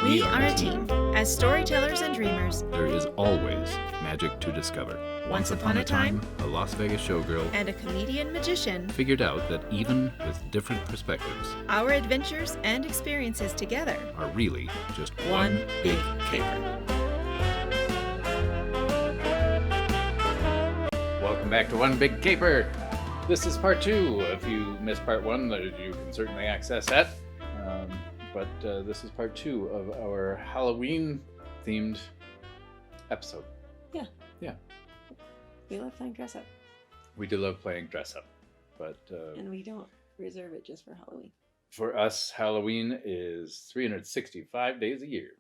We are a team. As storytellers and dreamers, there is always magic to discover. Once upon a time, a Las Vegas showgirl and a comedian magician figured out that even with different perspectives, our adventures and experiences together are really just one big caper. Welcome back to One Big Caper. This is part 2. If you missed part 1, you can certainly access that. But this is part 2 of our Halloween-themed episode. Yeah. We love playing dress up. We do love playing dress up, but and we don't reserve it just for Halloween. For us, Halloween is 365 days a year.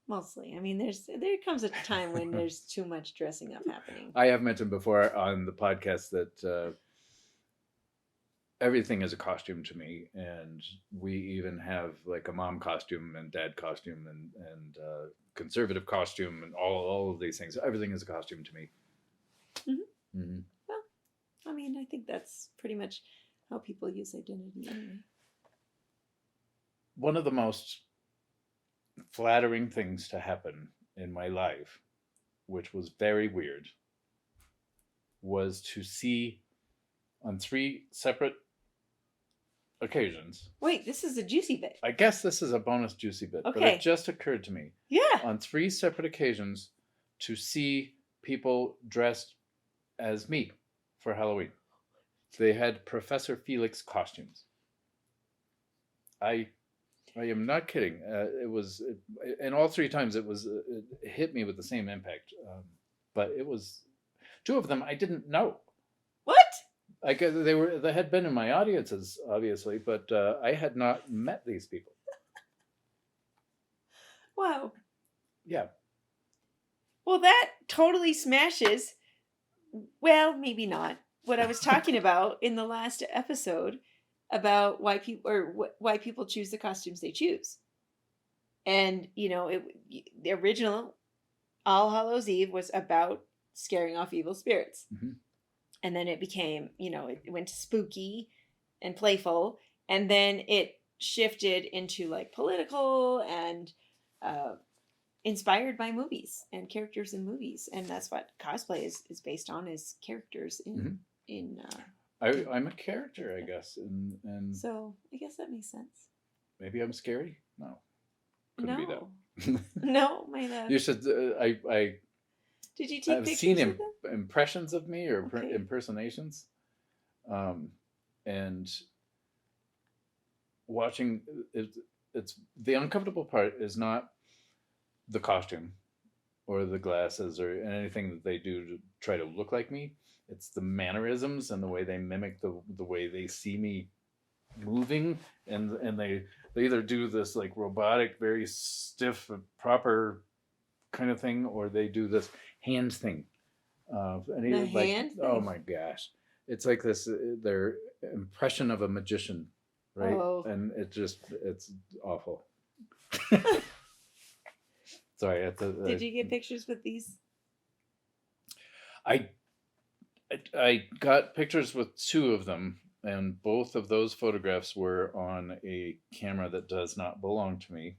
Mostly. I mean, there comes a time when there's too much dressing up happening. I have mentioned before on the podcast that everything is a costume to me, and we even have like a mom costume and dad costume and conservative costume and all of these things. Everything is a costume to me. Mm-hmm. Mm-hmm. Well, I mean, I think that's pretty much how people use identity anyway. One of the most flattering things to happen in my life, which was very weird, was to see on 3 separate occasions. Wait, this is a juicy bit. I guess this is a bonus juicy bit, okay. But it just occurred to me. Yeah. On 3 separate occasions to see people dressed as me for Halloween. They had Professor Phelyx costumes. I am not kidding. And all 3 times it hit me with the same impact. But it was 2 of them I didn't know. What? They had been in my audiences, obviously, but I had not met these people. Wow. Yeah. Well, that totally smashes. Well, maybe not. What I was talking about in the last episode about why people choose the costumes they choose. And, the original All Hallows Eve was about scaring off evil spirits. Mm-hmm. And then it became, it went to spooky and playful. And then it shifted into like political and inspired by movies and characters in movies. And that's what cosplay is based on, is characters in I'm a character, I guess. And so I guess that makes sense. Maybe I'm scary? No. Couldn't be that. No, my bad. You should, Did you take I've pictures seen of them? impressions of me or impersonations. And watching, it's the uncomfortable part is not the costume or the glasses or anything that they do to try to look like me. It's the mannerisms and the way they mimic the way they see me moving, and they either do this like robotic, very stiff, proper kind of thing, or they do this hand thing. Hand thing? Oh my gosh, it's like this their impression of a magician, right? Oh. And it's awful. Sorry. Did you get pictures with these? I got pictures with 2 of them, and both of those photographs were on a camera that does not belong to me.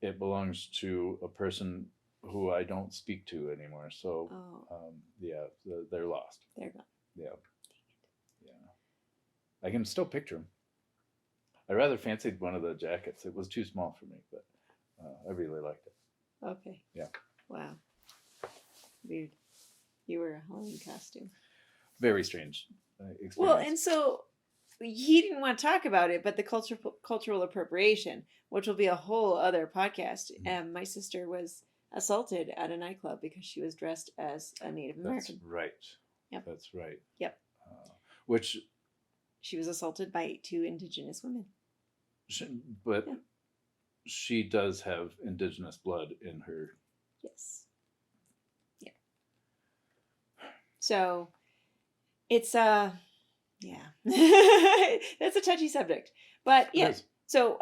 It belongs to a person who I don't speak to anymore. So, they're lost. They're gone. Yeah. I can still picture them. I rather fancied one of the jackets. It was too small for me, but I really liked it. Okay. Yeah. Wow. Weird. You were a Halloween costume. Very strange experience. Well, and so he didn't want to talk about it, but the cultural appropriation, which will be a whole other podcast. Mm-hmm. My sister was assaulted at a nightclub because she was dressed as a Native American. That's right. Yep. That's right. Yep. Which she was assaulted by 2 indigenous women. But she does have indigenous blood in her. Yes. Yeah. So it's that's a touchy subject. But yeah. So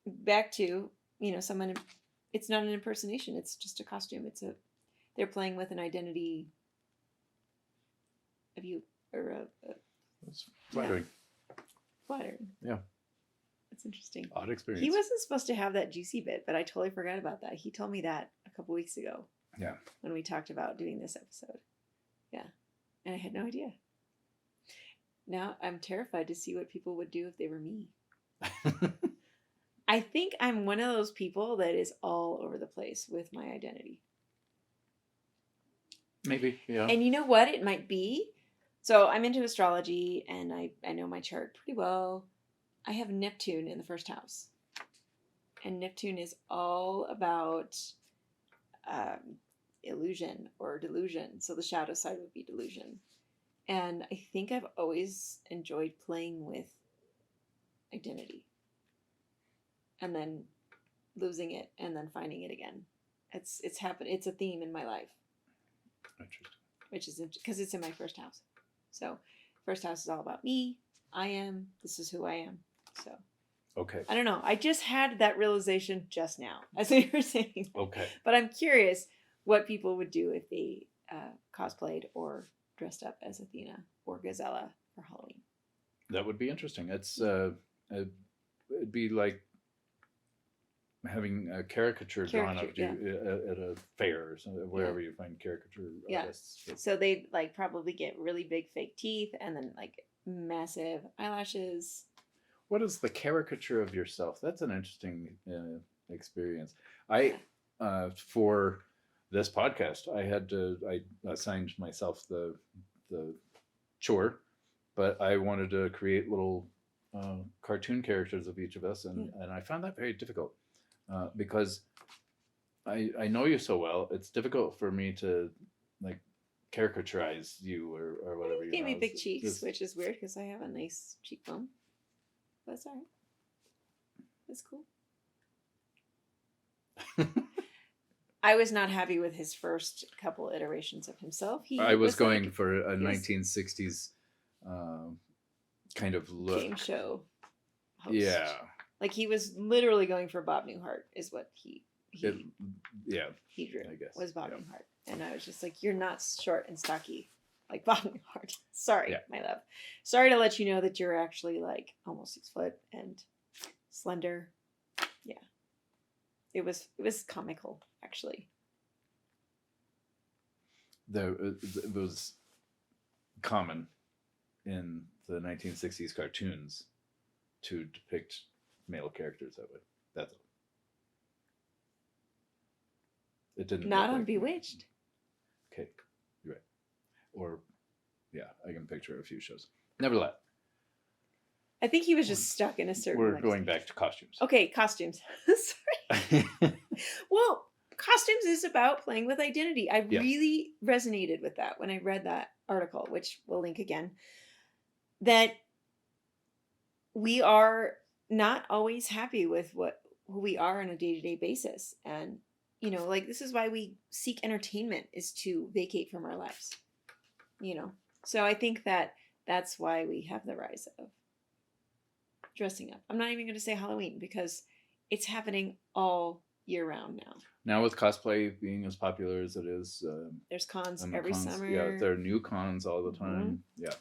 back to, someone, it's not an impersonation, it's just a costume. They're playing with an identity of you, or it's flattering. Flattering. Yeah. That's interesting. Odd experience. He wasn't supposed to have that juicy bit, but I totally forgot about that. He told me that a couple weeks ago. Yeah. When we talked about doing this episode. Yeah. And I had no idea. Now I'm terrified to see what people would do if they were me. I think I'm one of those people that is all over the place with my identity. Maybe, yeah. And you know what it might be? So I'm into astrology and I know my chart pretty well. I have Neptune in the first house. And Neptune is all about illusion or delusion. So the shadow side would be delusion. And I think I've always enjoyed playing with identity. And then losing it and then finding it again. It's happened. It's a theme in my life. Interesting. Which is because it's in my first house. So first house is all about me. This is who I am. So okay. I don't know. I just had that realization just now, as we were saying. Okay. But I'm curious what people would do if they cosplayed or dressed up as Athena or Gazella for Halloween. That would be interesting. It'd be like having a caricature drawn up at a fair or something, wherever you find caricature artists. So they'd like probably get really big fake teeth and then like massive eyelashes. What is the caricature of yourself? That's an interesting experience. For this podcast, I assigned myself the chore, but I wanted to create little cartoon characters of each of us, and I found that very difficult because I know you so well. It's difficult for me to like caricaturize you or whatever. You gave me big cheeks, which is weird because I have a nice cheekbone. That's all right. That's cool. I was not happy with his first couple iterations of himself. I was going for a 1960s kind of look. Game show host. Yeah. Like he was literally going for Bob Newhart is what he drew. I guess. Was Bob Newhart. And I was just like, you're not short and stocky like Bob Newhart. Sorry, my love. Sorry to let you know that you're actually like almost 6 foot and slender. Yeah. It was comical, actually. It was common in the 1960s cartoons to depict male characters that way. That's all. It didn't. Not on Bewitched. Okay, you're right. Or, yeah, I can picture a few shows. Nevertheless. I think he was just stuck in a certain. We're going back to costumes. Okay, costumes. Sorry. Well, costumes is about playing with identity. I really resonated with that when I read that article, which we'll link again. That we are not always happy with who we are on a day-to-day basis, and like this is why we seek entertainment, is to vacate from our lives. So I think that's why we have the rise of dressing up. I'm not even going to say Halloween because it's happening all year round now. Now with cosplay being as popular as it is, there's cons every summer. Yeah, there are new cons all the time. Mm-hmm. Yeah.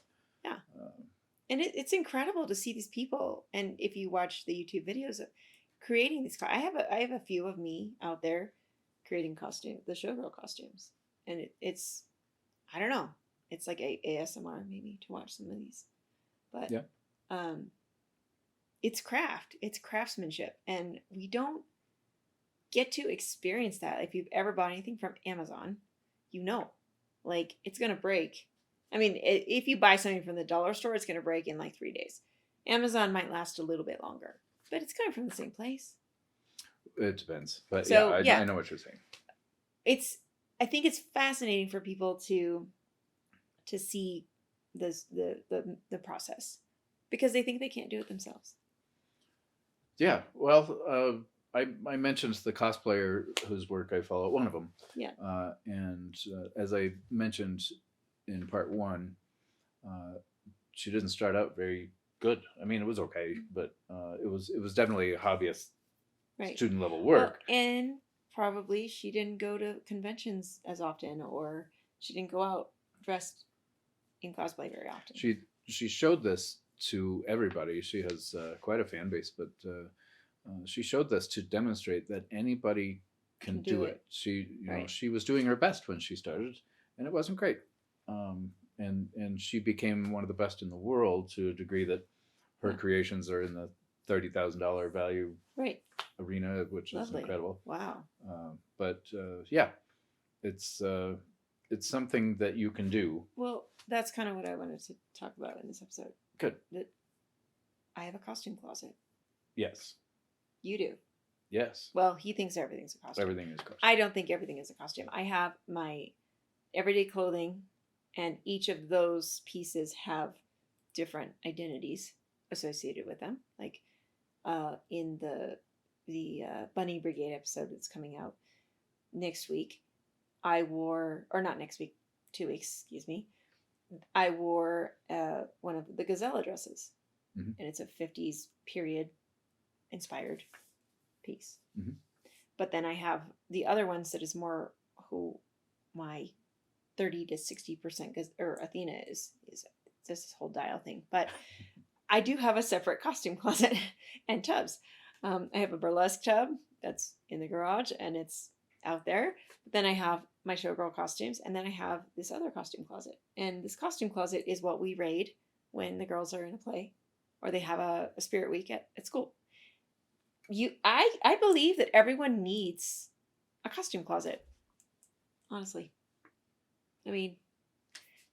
And it's incredible to see these people. And if you watch the YouTube videos of creating these, I have a few of me out there creating the showgirl costumes, and it's I don't know, it's like ASMR maybe to watch some of these, but it's craftsmanship, and we don't get to experience that. If you've ever bought anything from Amazon, like it's gonna break. I mean, if you buy something from the dollar store, it's gonna break in like 3 days. Amazon might last a little bit longer, but it's coming from the same place. It depends, but so, I know what you're saying. I think it's fascinating for people to see the process because they think they can't do it themselves. Yeah, well, I mentioned the cosplayer whose work I follow, one of them. Yeah. And as I mentioned in part 1, she didn't start out very good. I mean, it was okay, but it was definitely a hobbyist, student level work. Well, and probably she didn't go to conventions as often, or she didn't go out dressed in cosplay very often. She showed this to everybody. She has quite a fan base, but she showed this to demonstrate that anybody can do it. She, Right. she was doing her best when she started, and it wasn't great. And she became one of the best in the world to a degree that her creations are in the $30,000 value Right. arena, which is Lovely. incredible. Wow. But yeah, it's something that you can do. Well, that's kind of what I wanted to talk about in this episode. Good. That I have a costume closet. Yes. You do. Yes. Well, he thinks everything's a costume. Everything is costume. I don't think everything is a costume. I have my everyday clothing, and each of those pieces have different identities associated with them. Like in the Bunny Brigade episode that's coming out next week, I wore, or not next week, 2 weeks, excuse me. I wore one of the Gazella dresses, and it's a 50s period inspired piece. But then I have the other ones that is more who my 30 to 60% or Athena is this whole dial thing. But I do have a separate costume closet and tubs. I have a burlesque tub that's in the garage and it's out there. But then I have my showgirl costumes, and then I have this other costume closet. And this costume closet is what we raid when the girls are in a play or they have a spirit week at school. I believe that everyone needs a costume closet. Honestly. I mean,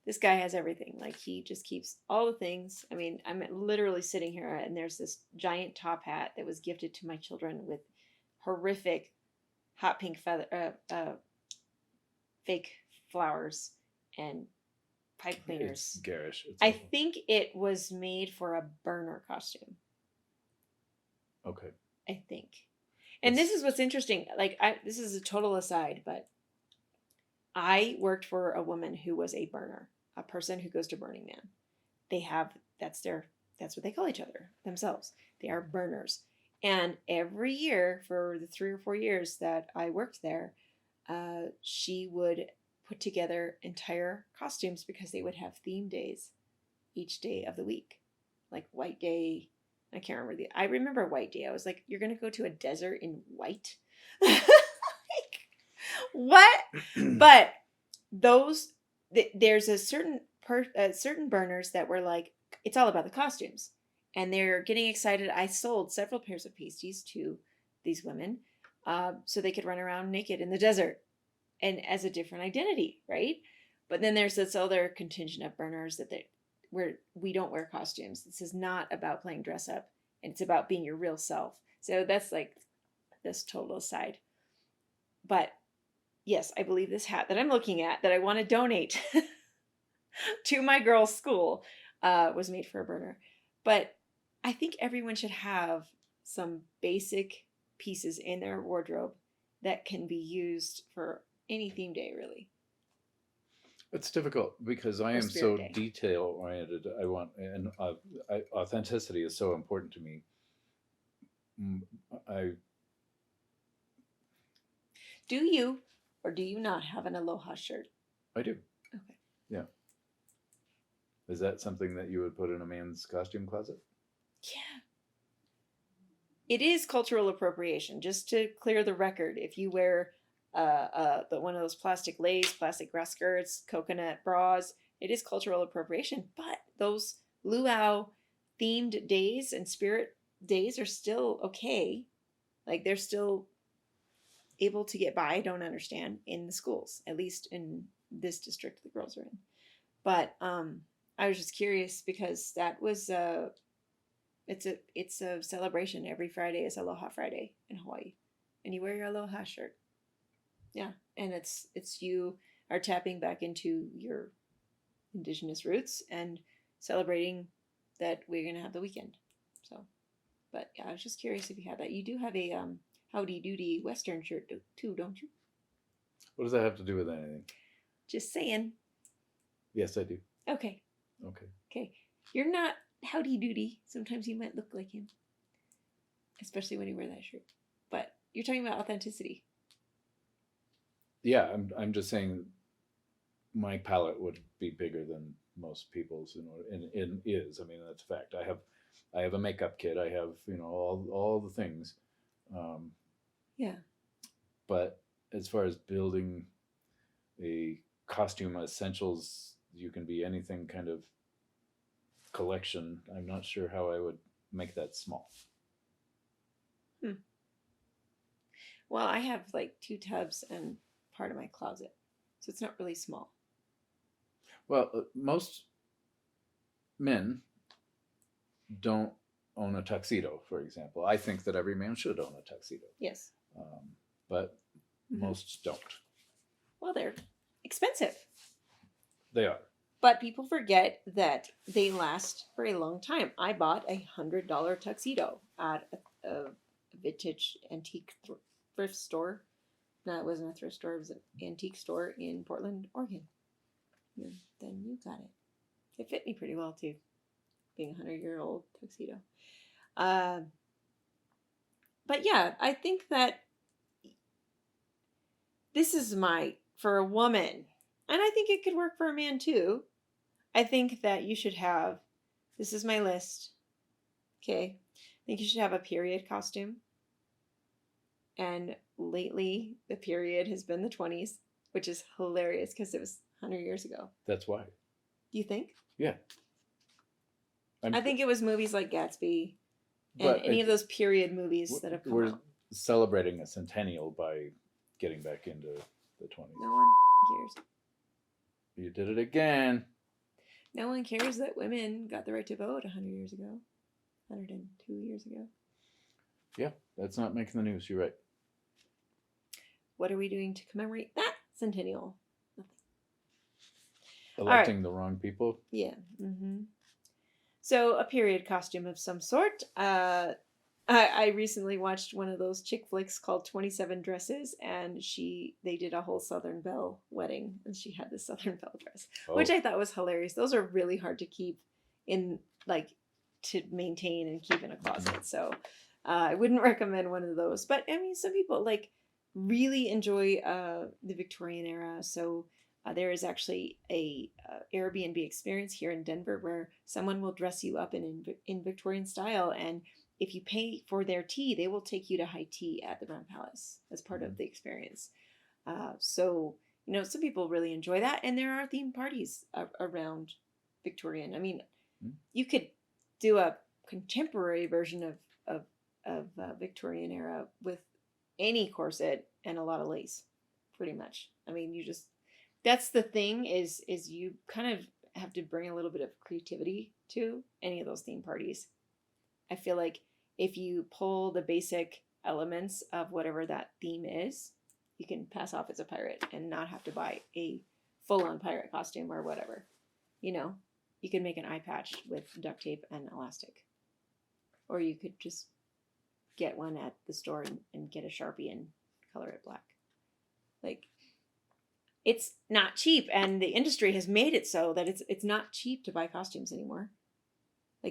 this guy has everything. Like, he just keeps all the things. I mean, I'm literally sitting here and there's this giant top hat that was gifted to my children with horrific hot pink feather, fake flowers and pipe cleaners. It's garish. It's I awful. think it was made for a burner costume. Okay. I think. And this is what's interesting. Like, this is a total aside, but I worked for a woman who was a burner, a person who goes to Burning Man. They have, that's what they call each other, themselves. They are burners. And every year for the 3 or 4 years that I worked there, she would put together entire costumes because they would have theme days each day of the week. Like White Day. I can't remember I remember White Day. I was like, you're going to go to a desert in white? Like, what? But there's a certain burners that were like, it's all about the costumes. And they're getting excited. I sold several pairs of pasties to these women so they could run around naked in the desert and as a different identity, right? But then there's this other contingent of burners where we don't wear costumes. This is not about playing dress up, and it's about being your real self. So that's like this total aside. But yes, I believe this hat that I'm looking at that I want to donate to my girls' school was made for a burner. But I think everyone should have some basic pieces in their wardrobe that can be used for any theme day, really. It's difficult because I am so detail oriented. I want, and authenticity is so important to me. Do you or do you not have an Aloha shirt? I do. Okay. Yeah. Is that something that you would put in a man's costume closet? Yeah. It is cultural appropriation. Just to clear the record, if you wear one of those plastic lace, plastic grass skirts, coconut bras, it is cultural appropriation. But those luau themed days and spirit days are still okay. Like, they're still able to get by. I don't understand in the schools, at least in this district the girls are in. But I was just curious because that was it's a celebration. Every Friday is Aloha Friday in Hawaii, and you wear your Aloha shirt. Yeah, and it's you are tapping back into your indigenous roots and celebrating that we're gonna have the weekend. So, but yeah, I was just curious if you had that. You do have a Howdy Doody Western shirt too, don't you? What does that have to do with anything? Just saying. Yes, I do. Okay. Okay. You're not Howdy Doody. Sometimes you might look like him, especially when you wear that shirt. But you're talking about authenticity. Yeah, I'm just saying my palette would be bigger than most people's, and is. I mean, that's a fact. I have a makeup kit. I have, all the things. Um, Yeah. but as far as building a costume essentials, you can be anything kind of collection. I'm not sure how I would make that small. Well, I have like 2 tubs and part of my closet, so it's not really small. Well, most men don't own a tuxedo, for example. I think that every man should own a tuxedo, Yes. but Mhm. most don't. Well, they're expensive, They are. but people forget that they last for a long time. I bought a $100 tuxedo at a vintage antique thrift store. No, it wasn't a thrift store. It was an antique store in Portland, Oregon. And then you got it. It fit me pretty well too, being a 100-year-old tuxedo. But yeah, I think that this is for a woman, and I think it could work for a man too. I think that you should have, this is my list. Okay. I think you should have a period costume. And lately, the period has been the 20s, which is hilarious because it was 100 years ago. That's why. Do you think? Yeah. I think it was movies like Gatsby and any of those period movies that have come out. Celebrating a centennial by getting back into the 20s. No one cares. You did it again. No one cares that women got the right to vote 100 years ago. 102 years ago. Yeah, that's not making the news. You're right. What are we doing to commemorate that centennial? Nothing. Electing the wrong people. Yeah. Mm-hmm. So a period costume of some sort. I recently watched one of those chick flicks called 27 Dresses, and they did a whole Southern Belle wedding, and she had this Southern Belle dress, which I thought was hilarious. Those are really hard to keep to maintain and keep in a closet. So I wouldn't recommend one of those. But I mean, some people really enjoy the Victorian era. So there is actually a Airbnb experience here in Denver where someone will dress you up in Victorian style, and if you pay for their tea, they will take you to high tea at the Brown Palace as part of the experience. So some people really enjoy that, and there are theme parties around Victorian. I mean, you could do a contemporary version of Victorian era with any corset and a lot of lace, pretty much. I mean, that's the thing is you kind of have to bring a little bit of creativity to any of those theme parties. I feel like if you pull the basic elements of whatever that theme is, you can pass off as a pirate and not have to buy a full-on pirate costume or whatever. You can make an eye patch with duct tape and elastic. Or you could just get one at the store and get a Sharpie and color it black. It's not cheap, and the industry has made it so that it's not cheap to buy costumes anymore.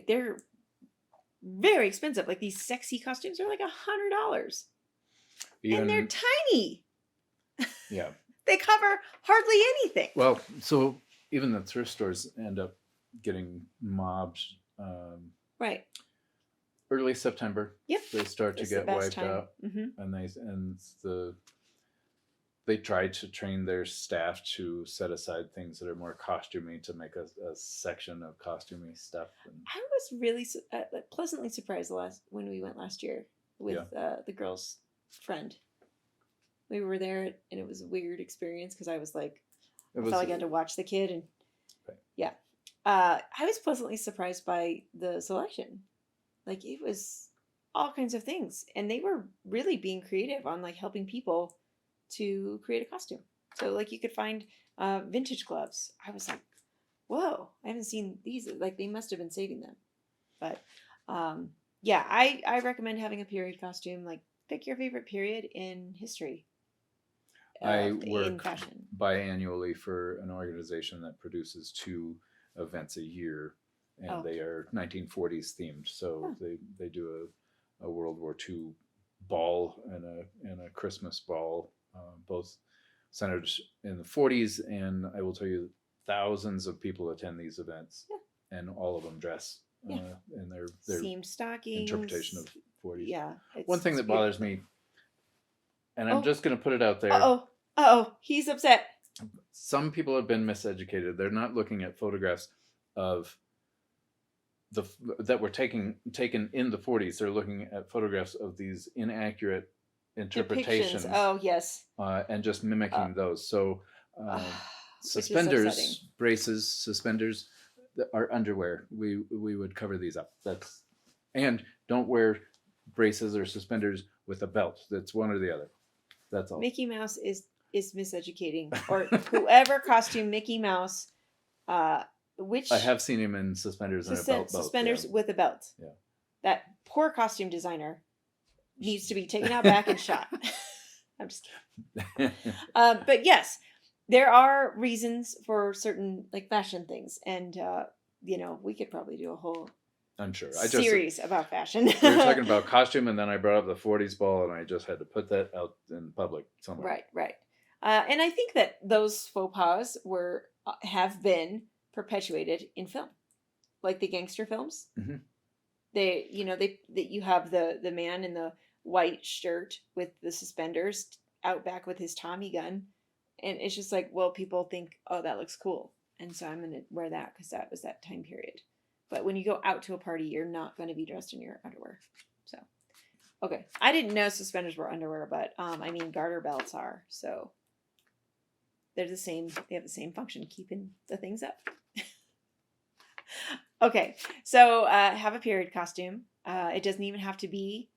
They're very expensive. These sexy costumes are like $100, and they're tiny. Yeah. They cover hardly anything. Well, so even the thrift stores end up getting mobbed. Right. Early September. Yep. They start to get wiped out, and they try to train their staff to set aside things that are more costumey to make a section of costumey stuff. And I was really pleasantly surprised when we went last year with the girl's friend. We were there, and it was a weird experience because I was I felt like I had to watch the kid, and yeah, I was pleasantly surprised by the selection. It was all kinds of things, and they were really being creative on helping people to create a costume. So you could find vintage gloves. I was like, whoa, I haven't seen these. They must have been saving them. But yeah, I recommend having a period costume. Pick your favorite period in history. I work biannually for an organization that produces 2 events a year, and they are 1940s themed. So they do a World War II ball and a Christmas ball, both centered in the 40s. And I will tell you, thousands of people attend these events, and all of them dress in their Seam stockings. interpretation of 40s. Yeah. One thing that bothers me, and I'm just going to put it out there. He's upset. Some people have been miseducated. They're not looking at photographs of that were taken in the 40s. They're looking at photographs of these inaccurate interpretations. Depictions. Oh, yes. And just mimicking those. So suspenders, braces, suspenders are underwear. We would cover these up. And don't wear braces or suspenders with a belt. That's one or the other. That's all. Mickey Mouse is miseducating, or whoever costumed Mickey Mouse. Which I have seen him in suspenders and a belt. Suspenders with a belt. Yeah. That poor costume designer needs to be taken out back and shot. I'm just kidding. But yes, there are reasons for certain like fashion things, and we could probably do a whole I'm sure series about fashion. We were talking about costume, and then I brought up the 40s ball, and I just had to put that out in public somewhere. Right. And I think that those faux pas have been perpetuated in film, like the gangster films. Mm-hmm. You have the man in the white shirt with the suspenders out back with his Tommy gun, and it's just like, well, people think, oh, that looks cool, and so I'm gonna wear that because that was that time period. But when you go out to a party, you're not going to be dressed in your underwear. So, okay, I didn't know suspenders were underwear, but garter belts are, so they're the same. They have the same function, keeping the things up. Okay, so have a period costume. It doesn't even have to be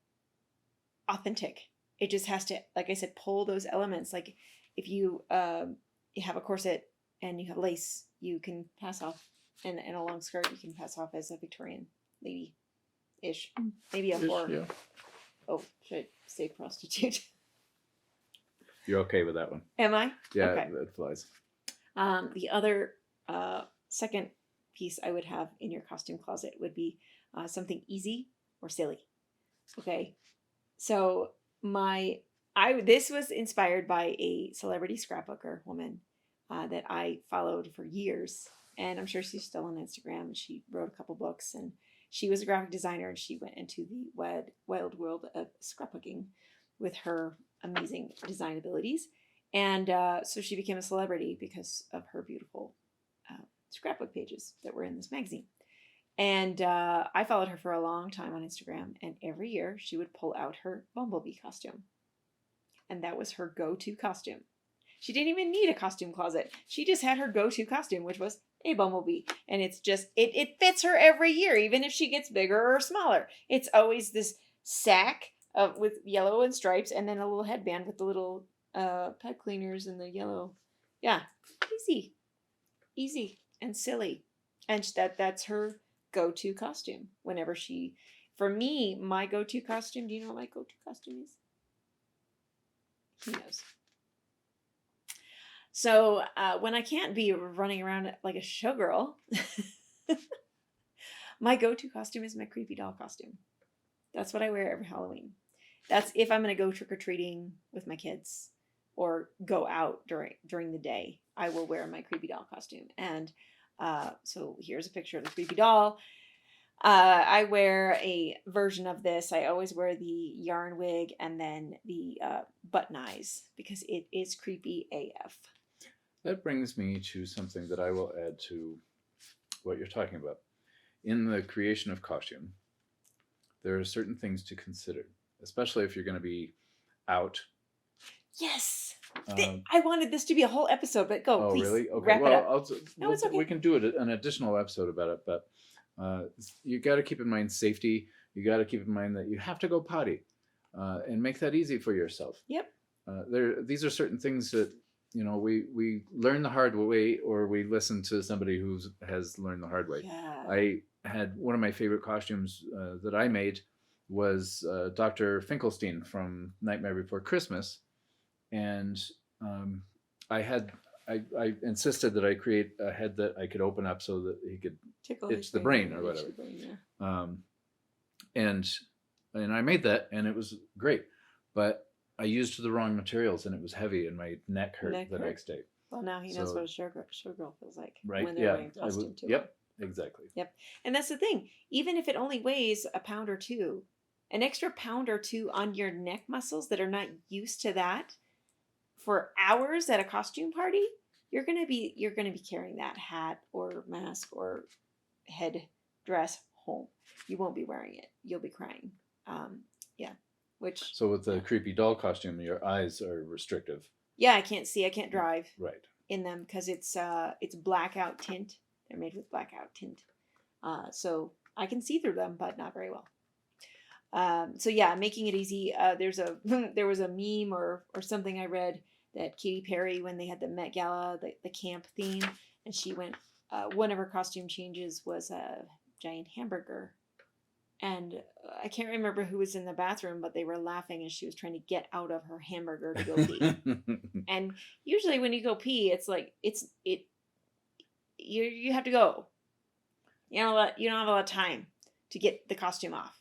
authentic. It just has to, like I said, pull those elements. Like if you have a corset and you have lace, you can pass off, and a long skirt, you can pass off as a Victorian lady-ish. Maybe a more. Yeah. Oh, should I say prostitute? You're okay with that one? Am I? Yeah, okay. That flies. The other second piece I would have in your costume closet would be something easy or silly. Okay, so this was inspired by a celebrity scrapbooker woman that I followed for years, and I'm sure she's still on Instagram. She wrote a couple books, and she was a graphic designer, and she went into the wild world of scrapbooking with her amazing design abilities, and so she became a celebrity because of her beautiful scrapbook pages that were in this magazine. And I followed her for a long time on Instagram, and every year she would pull out her bumblebee costume, and that was her go-to costume. She didn't even need a costume closet. She just had her go-to costume, which was a bumblebee, and it's just it fits her every year, even if she gets bigger or smaller. It's always this sack with yellow and stripes, and then a little headband with the little pipe cleaners and the yellow. Yeah, easy and silly, and that's her go-to costume whenever she. For me, my go-to costume. Do you know what my go-to costume is? He knows. So when I can't be running around like a showgirl, my go-to costume is my creepy doll costume. That's what I wear every Halloween. That's if I'm going to go trick-or-treating with my kids or go out during the day, I will wear my creepy doll costume. And so here's a picture of the creepy doll. I wear a version of this. I always wear the yarn wig and then the button eyes because it is creepy AF. That brings me to something that I will add to what you're talking about. In the creation of costume, there are certain things to consider, especially if you're going to be out. Yes. I wanted this to be a whole episode, but go, please. Oh, really? Okay. Wrap it up. It's okay. We can do an additional episode about it, but you got to keep in mind safety. You got to keep in mind that you have to go potty and make that easy for yourself. Yep. These are certain things that, we learn the hard way, or we listen to somebody who has learned the hard way. Yeah. I had one of my favorite costumes that I made was Dr. Finkelstein from Nightmare Before Christmas. And I insisted that I create a head that I could open up so that he could itch the brain or whatever. And I made that, and it was great. But I used the wrong materials, and it was heavy, and my neck hurt the next day. Well, now he knows So- what a showgirl feels like Right? when they're Yeah. wearing costume too. Yep. Exactly. And that's the thing. Even if it only weighs a pound or two, an extra pound or two on your neck muscles that are not used to that for hours at a costume party, you're gonna be carrying that hat or mask or head dress home. You won't be wearing it. You'll be crying. Yeah. Which So with the creepy doll costume, your eyes are restrictive. yeah, I can't see. I can't drive Right. in them because it's blackout tint. They're made with blackout tint. So I can see through them, but not very well. So yeah, making it easy. There was a meme or something I read that Katy Perry, when they had the Met Gala, the camp theme, and she went. One of her costume changes was a giant hamburger, and I can't remember who was in the bathroom, but they were laughing as she was trying to get out of her hamburger to go pee. And usually when you go pee, it's like you have to go. You don't have a lot of time to get the costume off.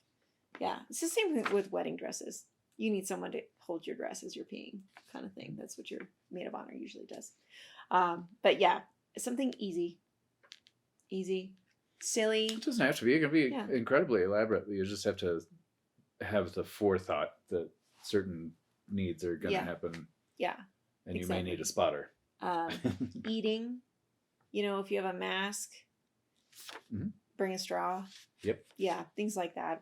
Yeah, it's the same thing with wedding dresses. You need someone to hold your dress as you're peeing, kind of thing. That's what your maid of honor usually does. But yeah, something easy, silly. It doesn't have to be. It can be Yeah. incredibly elaborate. You just have to have the forethought that certain needs are going to Yeah. happen, Yeah, and you exactly. may need a spotter. Eating. If you have a mask, Mhm. bring a straw. Yep. Yeah, things like that.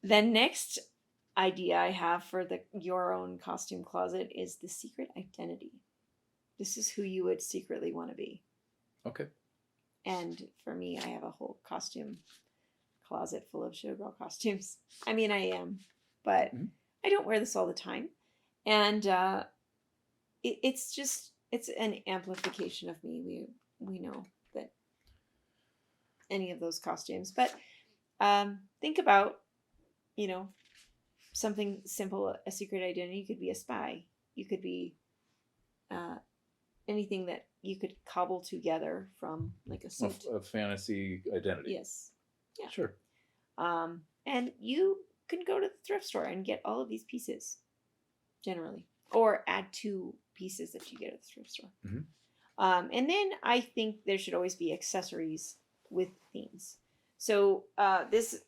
The next idea I have for your own costume closet is the secret identity. This is who you would secretly want to be. Okay. And for me, I have a whole costume closet full of showgirl costumes. I mean, I am, but Mhm. I don't wear this all the time. And it's an amplification of me. We know that any of those costumes, but think about, something simple, a secret identity. You could be a spy. You could be anything that you could cobble together from like a suit. A fantasy identity. Yes. Yeah. Sure. And you can go to the thrift store and get all of these pieces, generally, or add 2 pieces that you get at the thrift store. Mhm. And then I think there should always be accessories with themes. So this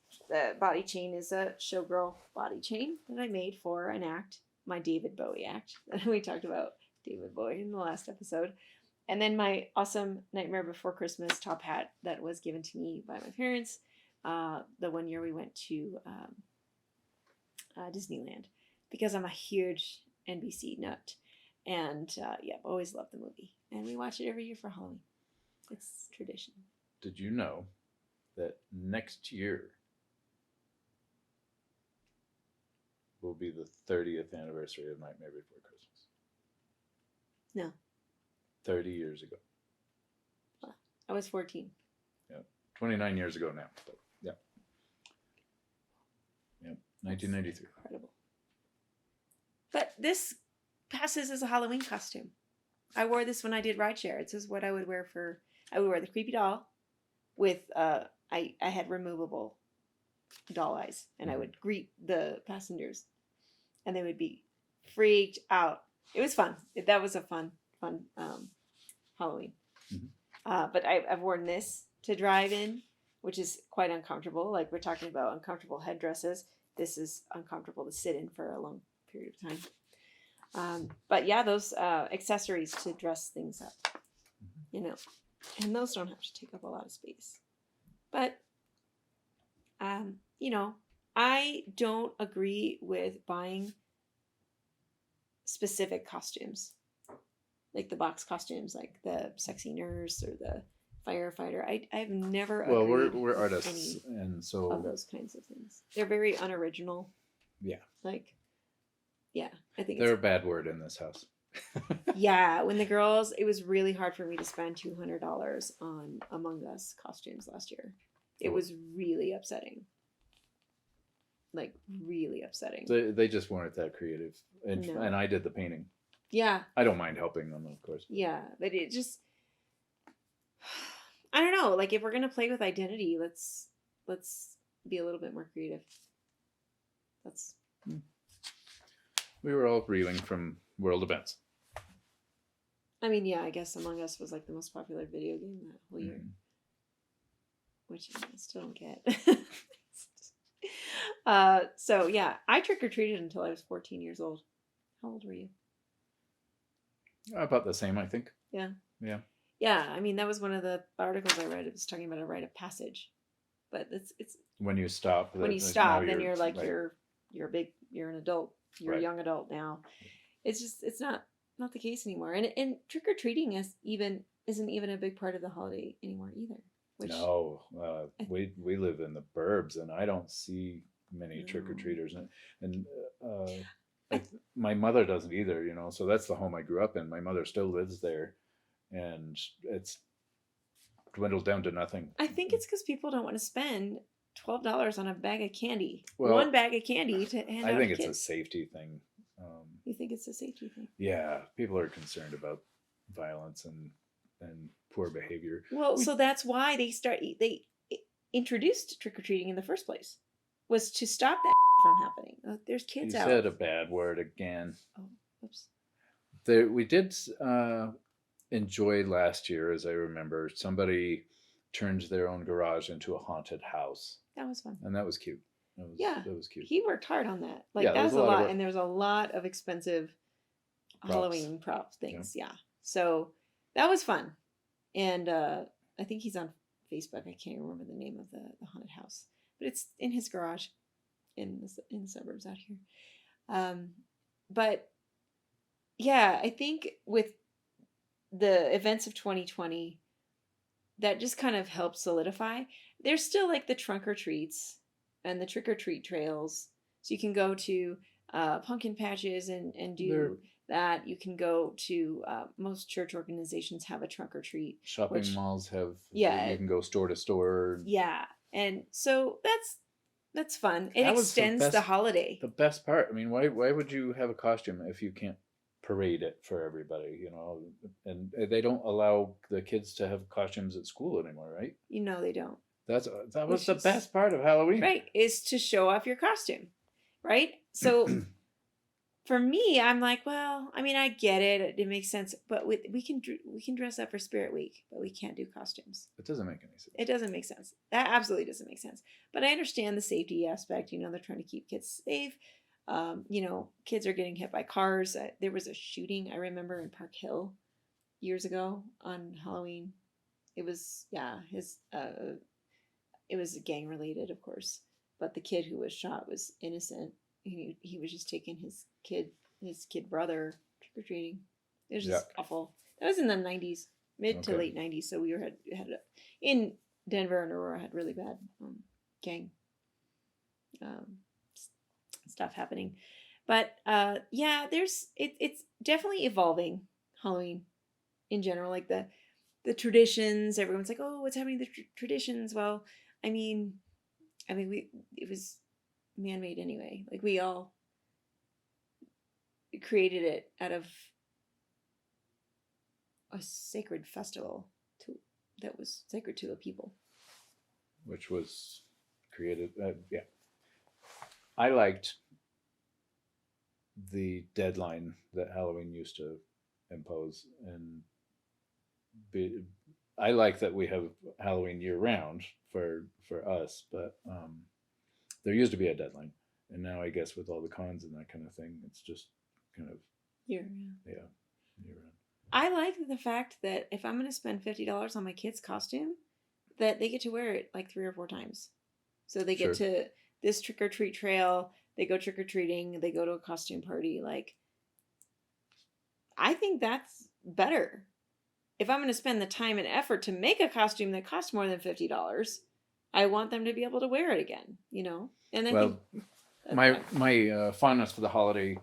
body chain is a showgirl body chain that I made for an act, my David Bowie act. We talked about David Bowie in the last episode. And then my awesome Nightmare Before Christmas top hat that was given to me by my parents the one year we went to Disneyland, because I'm a huge NBC nut. And I've always loved the movie. And we watch it every year for Halloween. It's tradition. Did you know that next year will be the 30th anniversary of Nightmare Before Christmas? No. 30 years ago. I was 14. 29 years ago now. But yeah. 1993. Incredible. But this passes as a Halloween costume. I wore this when I did rideshare. This is what I would wear I would wear the creepy doll with, I had removable doll eyes, and I would greet the passengers, and they would be freaked out. It was fun. That was a fun Halloween. Mhm. But I've worn this to drive in, which is quite uncomfortable. Like, we're talking about uncomfortable headdresses. This is uncomfortable to sit in for a long period of time. But yeah, those accessories to dress things up, and those don't have to take up a lot of space. But, I don't agree with buying specific costumes, like the box costumes, like the sexy nurse or the firefighter. I've never Well, agreed we're with artists, any and so of those kinds of things. They're very unoriginal. Yeah. Like, yeah, I think they're a bad word in this house. yeah, when the girls, it was really hard for me to spend $200 on Among Us costumes last year. It was really upsetting. Like, really upsetting. They just weren't that creative, and No. and I did the painting. Yeah, I don't mind helping them, of course. yeah, but it just, I don't know. Like, if we're gonna play with identity, let's be a little bit more creative. That's We were all reeling from world events. I mean, yeah, I guess Among Us was like the most popular video game that whole year, which I still don't get. So yeah, I trick or treated until I was 14 years old. How old were you? About the same, I think. Yeah. Yeah. Yeah, I mean that was one of the articles I read. It was talking about a rite of passage, but it's When you stop. when you now stop, then you're like right. you're big, you're an adult, you're Right. a young adult now. It's not the case anymore, and trick or treating isn't even a big part of the holiday anymore either. Which No, we live in the burbs, and I don't see many trick or No. treaters, and my mother doesn't either. You know, so that's the home I grew up in. My mother still lives there, and it's dwindled down to nothing. I think it's because people don't want to spend $12 on a bag of candy. Well, one bag of candy to hand out I think to it's a kids. safety thing. You think it's a safety thing? Yeah, people are concerned about violence and poor behavior. Well, so that's why they introduced trick or treating in the first place, was to stop that from happening. There's kids You out. said a bad word again. Oh, oops. We did enjoy last year, as I remember, somebody turned their own garage into a haunted house, That was fun. and that was cute. Yeah, that was cute. He worked hard on that. Like Yeah, that there was was a a lot of lot, work. and there was a lot of expensive Props. Halloween prop things. Yeah. So that was fun, and I think he's on Facebook. I can't remember the name of the haunted house, but it's in his garage in the suburbs out here. But yeah, I think with the events of 2020, that just kind of helped solidify. There's still like the trunk or treats and the trick or treat trails, so you can go to pumpkin patches and do that. You can go to most church organizations have a trunk or treat. Shopping malls have. Yeah. You can go store to store. Yeah, and so that's fun. It That was extends the holiday. The best part. I mean, why would you have a costume if you can't parade it for everybody? You know, and they don't allow the kids to have costumes at school anymore, right? You know they don't. That was the best part of Halloween. Right, is to show off your costume, right? So for me, I'm like, well, I mean, I get it. It makes sense, but we can dress up for Spirit Week, but we can't do costumes. It doesn't make any sense. It doesn't make sense. That absolutely doesn't make sense. But I understand the safety aspect. You know, they're trying to keep kids safe. You know, kids are getting hit by cars. There was a shooting, I remember, in Park Hill years ago on Halloween. It was, it was gang related, of course, but the kid who was shot was innocent. He was just taking his kid brother trick or treating. It was just awful. That was in the 90s, mid to late 90s. So we had in Denver and Aurora had really bad gang stuff happening. But yeah, it's definitely evolving, Halloween in general, like the traditions. Everyone's like, oh, what's happening to the traditions? Well, I mean it was man-made anyway. Like we all created it out of a sacred festival that was sacred to a people, which was created. Yeah, I liked the deadline that Halloween used to impose, and I like that we have Halloween year round for us, but there used to be a deadline, and now I guess with all the cons and that kind of thing, it's just kind of year round. Yeah, year round. I like the fact that if I'm going to spend $50 on my kid's costume, that they get to wear it like 3 or 4 times. So they get to this trick or treat trail, they go trick or treating, they go to a costume party. Like, I think that's better. If I'm going to spend the time and effort to make a costume that costs more than $50, I want them to be able to wear it again, you know? And then my fondness for the holiday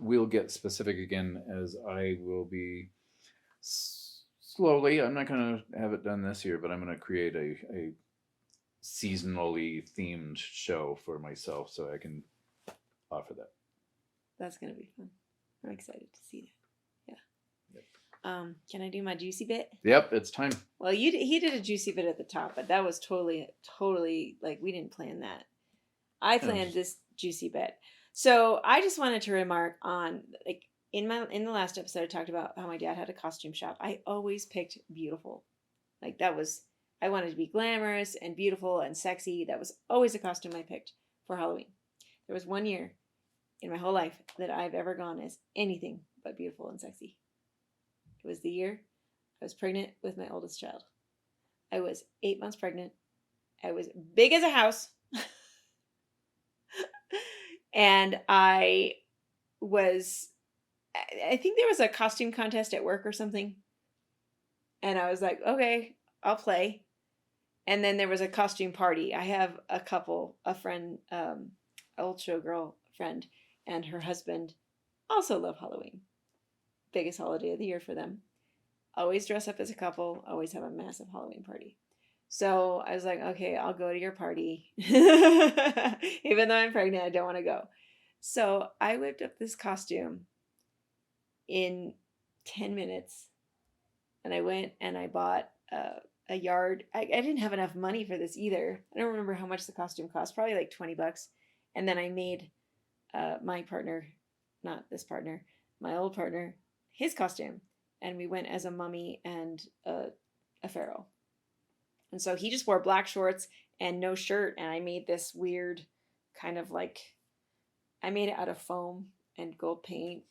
will get specific again, as I will be slowly, I'm not going to have it done this year, but I'm going to create a seasonally themed show for myself so I can offer that. That's going to be fun. I'm excited to see that. Yeah. Can I do my juicy bit? Yep, it's time. Well, he did a juicy bit at the top, but that was totally like we didn't plan that. I planned this juicy bit. So I just wanted to remark on, like, in the last episode, I talked about how my dad had a costume shop. I always picked beautiful. Like, I wanted to be glamorous and beautiful and sexy. That was always a costume I picked for Halloween. There was one year in my whole life that I've ever gone as anything but beautiful and sexy. It was the year I was pregnant with my oldest child. I was 8 months pregnant. I was big as a house. And I think there was a costume contest at work or something. And I was like, okay, I'll play. And then there was a costume party. I have a friend, old showgirl friend, and her husband also love Halloween. Biggest holiday of the year for them. Always dress up as a couple, always have a massive Halloween party. So I was like, okay, I'll go to your party. Even though I'm pregnant, I don't want to go. So I whipped up this costume in 10 minutes. And I went and I bought a yard. I didn't have enough money for this either. I don't remember how much the costume cost. Probably like $20. And then I made my partner, not this partner, my old partner, his costume. And we went as a mummy and a pharaoh. And so he just wore black shorts and no shirt. And I made this weird kind of like, I made it out of foam and gold paint.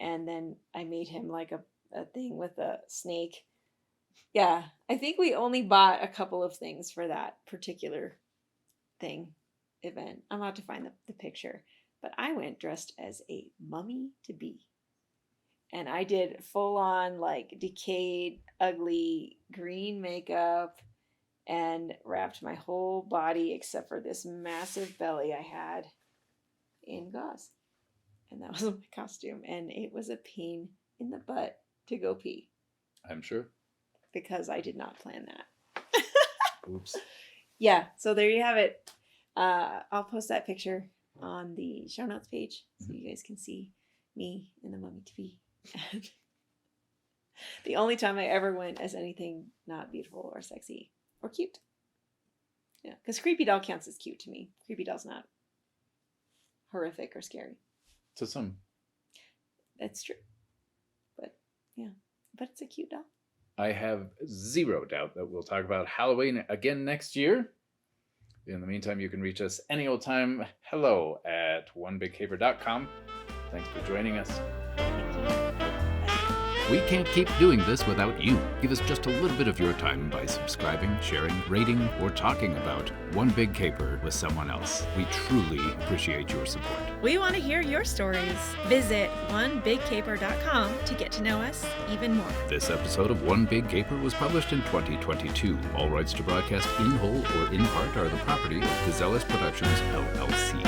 And then I made him like a thing with a snake. Yeah, I think we only bought a couple of things for that particular event. I'm about to find the picture. But I went dressed as a mummy to be. And I did full on like decayed, ugly green makeup and wrapped my whole body except for this massive belly I had in gauze. And that was my costume. And it was a pain in the butt to go pee. I'm sure. Because I did not plan that. Oops. Yeah, so there you have it. I'll post that picture on the show notes page so you guys can see me in the mummy to be. The only time I ever went as anything not beautiful or sexy or cute. Yeah, because creepy doll counts as cute to me. Creepy doll's not horrific or scary. To some. That's true. But yeah, but it's a cute doll. I have zero doubt that we'll talk about Halloween again next year. In the meantime, you can reach us any old time. Hello at onebigcaper.com. Thanks for joining us. We can't keep doing this without you. Give us just a little bit of your time by subscribing, sharing, rating, or talking about One Big Caper with someone else. We truly appreciate your support. We want to hear your stories. Visit onebigcaper.com to get to know us even more. This episode of One Big Caper was published in 2022. All rights to broadcast in whole or in part are the property of Gazellus Productions, LLC.